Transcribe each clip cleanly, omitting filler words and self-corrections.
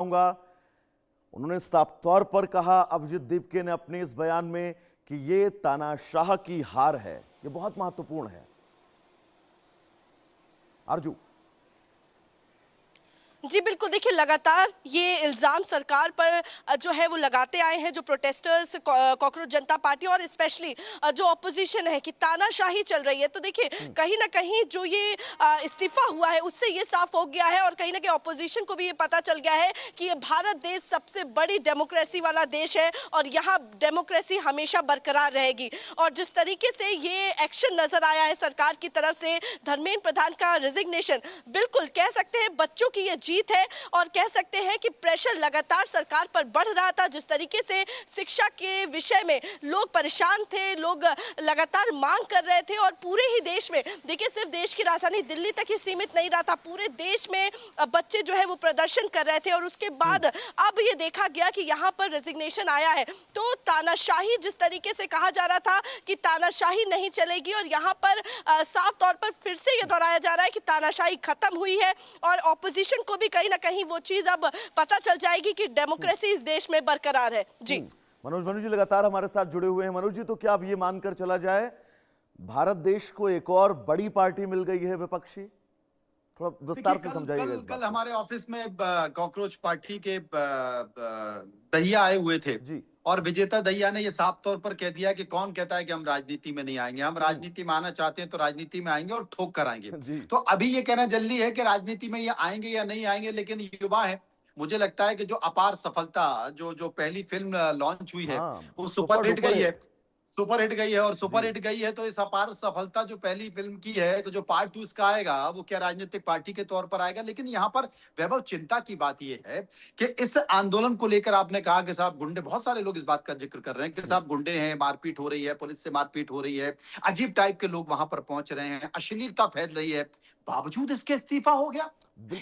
होगा। उन्होंने साफ तौर पर कहा अभिजीत दीपके ने अपने इस बयान में कि ये तानाशाह की हार है। ये बहुत महत्वपूर्ण है। अर्जू जी बिल्कुल, देखिए लगातार ये इल्ज़ाम सरकार पर जो है वो लगाते आए हैं जो प्रोटेस्टर्स, कॉकरोच जनता पार्टी और स्पेशली जो ऑपोजिशन है कि तानाशाही चल रही है। तो देखिए कहीं न कहीं जो ये इस्तीफ़ा हुआ है उससे ये साफ हो गया है और कहीं न कहीं ऑपोजिशन को भी ये पता चल गया है कि ये भारत देश सबसे बड़ी डेमोक्रेसी वाला देश है और यहाँ डेमोक्रेसी हमेशा बरकरार रहेगी। और जिस तरीके से ये एक्शन नज़र आया है सरकार की तरफ से, धर्मेंद्र प्रधान का रेजिग्नेशन, बिल्कुल कह सकते हैं बच्चों की ये जीत है और कह सकते हैं कि प्रेशर लगातार सरकार पर बढ़ रहा था। जिस तरीके से शिक्षा के विषय में लोग परेशान थे, लोग लगातार मांग कर रहे थे और पूरे ही देश में, देखिए सिर्फ देश की राजधानी दिल्ली तक ही सीमित नहीं रहा था, पूरे देश में बच्चे जो है वो प्रदर्शन कर रहे थे और उसके बाद अब ये देखा गया कि यहाँ पर रेजिग्नेशन आया है। तो तानाशाही जिस तरीके से कहा जा रहा था कि तानाशाही नहीं चलेगी और यहाँ पर साफ तौर पर फिर से ये दोहराया जा रहा है कि तानाशाही खत्म हुई है और ऑपोजिशन को भी कहीं ना कहीं वो चीज अब पता चल जाएगी कि डेमोक्रेसी इस देश में बरकरार है। जी मनोज जी लगातार हमारे साथ जुड़े हुए हैं। मनोज जी, तो क्या अब ये मानकर चला जाए भारत देश को एक और बड़ी पार्टी मिल गई है विपक्षी? थोड़ा विस्तार से समझाइएगा इस बात कल हमारे ऑफिस में कॉकरोच पार्टी के दहिया आए हुए थे जी। और विजेता दहिया ने ये साफ तौर पर कह दिया कि कौन कहता है कि हम राजनीति में नहीं आएंगे, हम राजनीति में आना चाहते हैं तो राजनीति में आएंगे और ठोक कर आएंगे। तो अभी ये कहना जल्दी है कि राजनीति में ये आएंगे या नहीं आएंगे, लेकिन युवा है। मुझे लगता है कि जो अपार सफलता जो पहली फिल्म लॉन्च हुई है वो सुपर हिट गई है, सुपर हिट गई है और सुपर हिट गई है। तो इस अपार सफलता जो पहली फिल्म की है, तो जो पार्ट 2 इसका आएगा वो क्या राजनीतिक पार्टी के तौर पर आएगा। लेकिन यहाँ पर वैभव चिंता की बात ये है कि इस आंदोलन को लेकर आपने कहा कि साहब गुंडे, बहुत सारे लोग इस बात का जिक्र कर रहे हैं कि साहब गुंडे हैं, मारपीट हो रही है, पुलिस से मारपीट हो रही है, अजीब टाइप के लोग वहां पर पहुंच रहे हैं, अश्लीलता फैल रही है, बावजूद इसके इस्तीफा हो गया।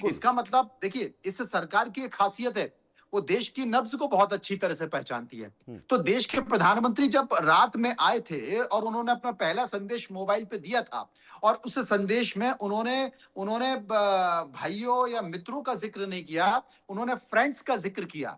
इसका मतलब देखिए, इस सरकार की एक खासियत है, वो देश की नब्ज को बहुत अच्छी तरह से पहचानती है। तो देश के प्रधानमंत्री जब रात में आए थे और उन्होंने अपना पहला संदेश मोबाइल पे दिया था और उस संदेश में उन्होंने भाइयों या मित्रों का जिक्र नहीं किया, उन्होंने फ्रेंड्स का जिक्र किया।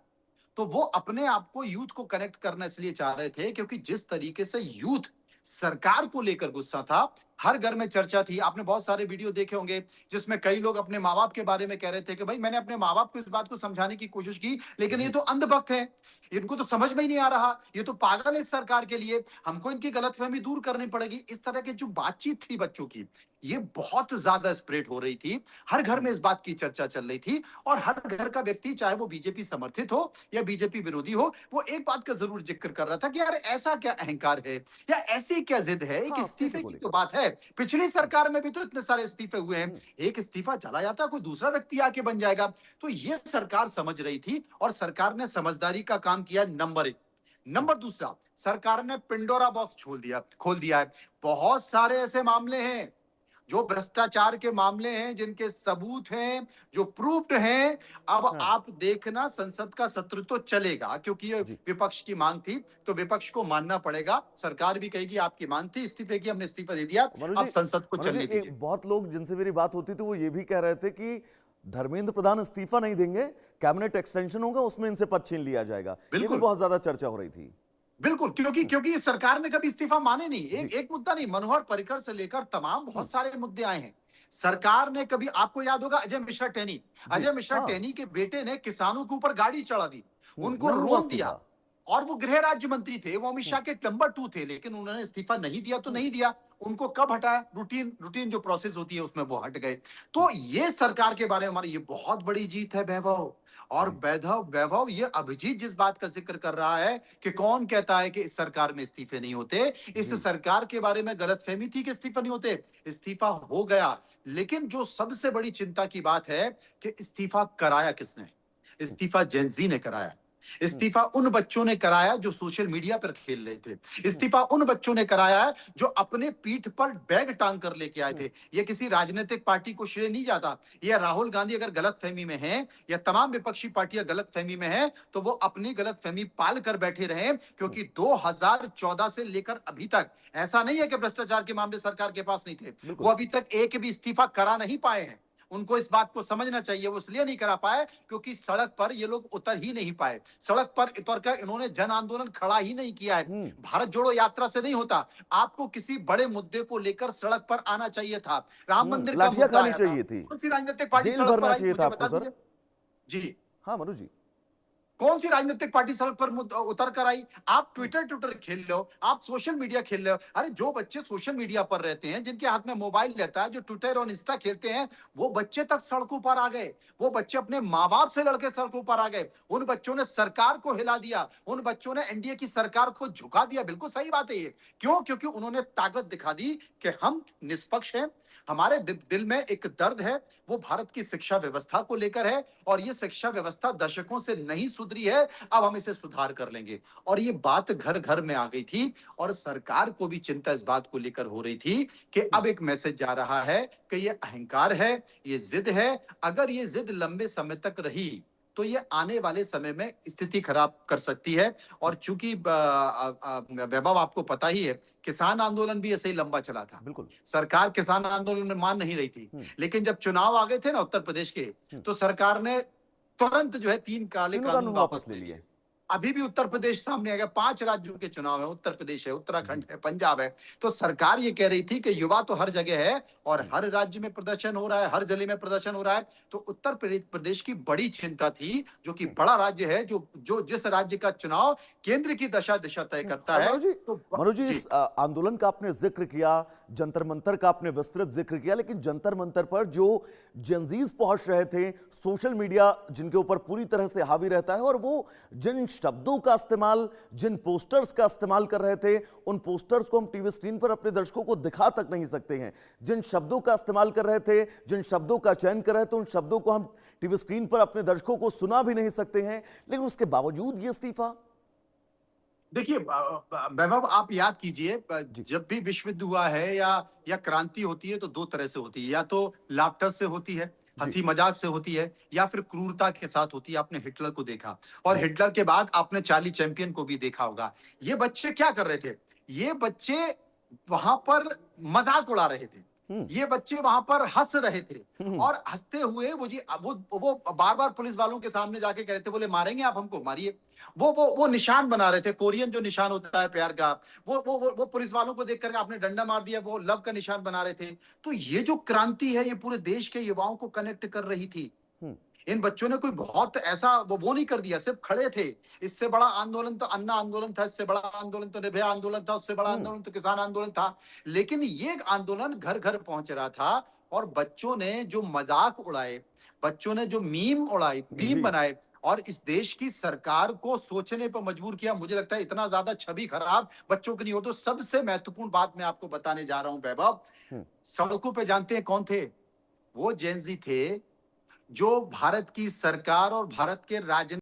तो वो अपने आप को यूथ को कनेक्ट करना इसलिए चाह रहे थे क्योंकि जिस तरीके से यूथ सरकार को लेकर गुस्सा था, हर घर में चर्चा थी। आपने बहुत सारे वीडियो देखे होंगे जिसमें कई लोग अपने माँ बाप के बारे में कह रहे थे कि भाई मैंने अपने माँ बाप को इस बात को समझाने की कोशिश की, लेकिन ये तो अंधभक्त है, इनको तो समझ में ही नहीं आ रहा, ये तो पागल है इस सरकार के लिए, हमको इनकी गलतफहमी दूर करनी पड़ेगी। इस तरह की जो बातचीत थी बच्चों की, ये बहुत ज्यादा स्प्रेड हो रही थी, हर घर में इस बात की चर्चा चल रही थी और हर घर का व्यक्ति, चाहे वो बीजेपी समर्थित हो या बीजेपी विरोधी हो, वो एक बात का जरूर जिक्र कर रहा था कि यार ऐसा क्या अहंकार है या ऐसी क्या जिद है। एक इस्तीफे की तो बात है, पिछली सरकार में भी तो इतने सारे इस्तीफे हुए हैं, एक इस्तीफा चला जाता कोई दूसरा व्यक्ति आके बन जाएगा। तो ये सरकार समझ रही थी और सरकार ने समझदारी का काम किया, नंबर 1। नंबर दूसरा, सरकार ने पिंडोरा बॉक्स खोल दिया है। बहुत सारे ऐसे मामले हैं जो भ्रष्टाचार के मामले हैं, जिनके सबूत हैं, जो प्रूफ्ड हैं। अब आप देखना, संसद का सत्र तो चलेगा क्योंकि ये विपक्ष की मांग थी, तो विपक्ष को मानना पड़ेगा। सरकार भी कहेगी आपकी मांग थी इस्तीफे की, हमने इस्तीफा दे दिया, अब संसद को चलने दीजिए। बहुत लोग जिनसे मेरी बात होती थी वो ये भी कह रहे थे कि धर्मेंद्र प्रधान इस्तीफा नहीं देंगे, कैबिनेट एक्सटेंशन होगा, उसमें इनसे पद छीन लिया जाएगा। ये भी बहुत ज्यादा चर्चा हो रही थी। बिल्कुल, क्योंकि सरकार ने कभी इस्तीफा माने नहीं। एक मुद्दा नहीं, मनोहर पर्रिकर से लेकर तमाम बहुत सारे मुद्दे आए हैं। सरकार ने कभी, आपको याद होगा अजय मिश्रा टेनी के बेटे ने किसानों के ऊपर गाड़ी चढ़ा दी, उनको रोक दिया और वो गृह राज्य मंत्री थे, वो अमित शाह के नंबर 2 थे, लेकिन उन्होंने इस्तीफा नहीं दिया तो नहीं दिया। उनको कब हटाया? रूटीन जो प्रोसेस होती है उसमें वो हट गए। तो ये सरकार के बारे में हमारी ये बहुत बड़ी जीत है वैभव। और वैभव ये अभिजीत जिस बात का जिक्र कर रहा है कि कौन कहता है कि इस सरकार में इस्तीफे नहीं होते, इस सरकार के बारे में गलतफहमी थी कि इस्तीफा नहीं होते, इस्तीफा हो गया। लेकिन जो सबसे बड़ी चिंता की बात है कि इस्तीफा कराया किसने? इस्तीफा जेनजी ने कराया। इस्तीफा उन बच्चों ने कराया जो सोशल मीडिया पर खेल रहे थे। इस्तीफा उन बच्चों ने कराया है जो अपने पीठ पर बैग टांग कर लेके आए थे। ये किसी राजनीतिक पार्टी को श्रेय नहीं जाता। ये राहुल गांधी अगर गलतफहमी में हैं या तमाम विपक्षी पार्टियां गलतफहमी में हैं, तो वो अपनी गलतफहमी पाल कर बैठे रहे, क्योंकि 2014 से लेकर अभी तक ऐसा नहीं है कि भ्रष्टाचार के मामले सरकार के पास नहीं थे, वो अभी तक एक भी इस्तीफा करा नहीं पाए हैं। उनको इस बात को समझना चाहिए। वो इसलिए नहीं करा पाए क्योंकि सड़क पर ये लोग उतर ही नहीं पाए। सड़क पर उतरकर इन्होंने जन आंदोलन खड़ा ही नहीं किया है। भारत जोड़ो यात्रा से नहीं होता। आपको किसी बड़े मुद्दे को लेकर सड़क पर आना चाहिए था। राम मंदिर का लाठियां मुद्दा खानी आया था, चाहिए थी, कौन सी राजनीतिक पार्टी जेल सड़क पर भरना आई, चाहिए था मुझे आपको बता सर। दीजिए जी। हाँ मनोज जी, कौन सी राजनीतिक पार्टी सड़क पर उतर कर आई? आप ट्विटर खेल लो, आप सोशल मीडिया खेल लो। अरे जो बच्चे सोशल मीडिया पर रहते हैं, जिनके हाथ में मोबाइल रहता है, जो ट्विटर और इंस्टा खेलते हैं, वो बच्चे तक सड़कों पर आ गए। वो बच्चे अपने माँ बाप से लड़के सड़कों पर आ गए। उन बच्चों ने सरकार को हिला दिया, उन बच्चों ने एनडीए की सरकार को झुका दिया। बिल्कुल सही बात है ये। क्यों? क्योंकि उन्होंने ताकत दिखा दी कि हम निष्पक्ष हैं। हमारे दिल में एक दर्द है, वो भारत की शिक्षा व्यवस्था को लेकर है, और ये शिक्षा व्यवस्था दशकों से नहीं सुधरी है। अब हम इसे सुधार कर लेंगे। और ये बात घर घर में आ गई थी, और सरकार को भी चिंता इस बात को लेकर हो रही थी कि अब एक मैसेज जा रहा है कि ये अहंकार है, ये जिद है। अगर ये जिद लंबे समय तक रही तो ये आने वाले समय में स्थिति खराब कर सकती है। और चूंकि वैभव, आपको पता ही है, किसान आंदोलन भी ऐसे ही लंबा चला था। बिल्कुल। सरकार किसान आंदोलन में मान नहीं रही थी, लेकिन जब चुनाव आ गए थे ना उत्तर प्रदेश के, तो सरकार ने तुरंत जो है 3 काले तीनों कानून वापस ले लिए। लिए। अभी भी उत्तर प्रदेश सामने आ गया। 5 राज्यों के चुनाव है, उत्तर प्रदेश है, उत्तराखंड है, पंजाब है। तो सरकार ये कह रही थी कि युवा तो हर जगह है, और हर राज्य में प्रदर्शन हो रहा है, हर जिले में प्रदर्शन हो रहा है। तो उत्तर प्रदेश की बड़ी चिंता थी, जो कि बड़ा राज्य है, जो जिस राज्य का चुनाव केंद्र की दिशा तय करता है। मनोज जी, इस आंदोलन का आपने जिक्र किया, जंतर मंतर का आपने विस्तृत जिक्र किया, लेकिन जंतर मंतर पर जो जेनजीज पहुंच रहे थे, सोशल मीडिया जिनके ऊपर पूरी तरह से हावी रहता है, और वो जिन शब्दों का इस्तेमाल, जिन पोस्टर्स का इस्तेमाल कर रहे थे, उन पोस्टर्स को हम टीवी स्क्रीन पर अपने दर्शकों को दिखा तक नहीं सकते हैं। जिन शब्दों का इस्तेमाल कर रहे थे, जिन शब्दों का चयन कर रहे थे, उन शब्दों को हम टीवी स्क्रीन पर अपने दर्शकों को सुना भी नहीं सकते हैं, लेकिन उसके बावजूद ये इस्तीफा। देखिए वैभव, आप याद कीजिए, जब भी विश्व युद्ध हुआ है या क्रांति होती है, तो 2 तरह से होती है। या तो लाफ्टर से होती है, हंसी मजाक से होती है, या फिर क्रूरता के साथ होती है। आपने हिटलर को देखा, और हिटलर के बाद आपने चार्ली चैंपियन को भी देखा होगा। ये बच्चे क्या कर रहे थे? ये बच्चे वहां पर मजाक उड़ा रहे थे, ये बच्चे वहां पर हंस रहे थे, और हंसते हुए वो बार बार पुलिस वालों के सामने जाके कह रहे थे, बोले मारेंगे आप हमको, मारिए। वो निशान बना रहे थे, कोरियन जो निशान होता है प्यार का, वो पुलिस वालों को देख करके आपने डंडा मार दिया, वो लव का निशान बना रहे थे। तो ये जो क्रांति है, ये पूरे देश के युवाओं को कनेक्ट कर रही थी। इन बच्चों ने कोई बहुत ऐसा वो नहीं कर दिया, सिर्फ खड़े थे। इससे बड़ा आंदोलन तो अन्ना आंदोलन था, इससे बड़ा आंदोलन तो निर्भया आंदोलन था, उससे बड़ा आंदोलन तो किसान आंदोलन था। लेकिन ये आंदोलन घर घर पहुंच रहा था, और बच्चों ने जो मजाक उड़ाए, बच्चों ने जो मीम बनाए, और इस देश की सरकार को सोचने पर मजबूर किया। मुझे लगता है इतना ज्यादा छवि खराब बच्चों की नहीं हो। तो सबसे महत्वपूर्ण बात मैं आपको बताने जा रहा हूं वैभव, सड़कों पे जानते हैं कौन थे? वो जेनजी थे, जो भारत की सरकार और भारत के राजनीति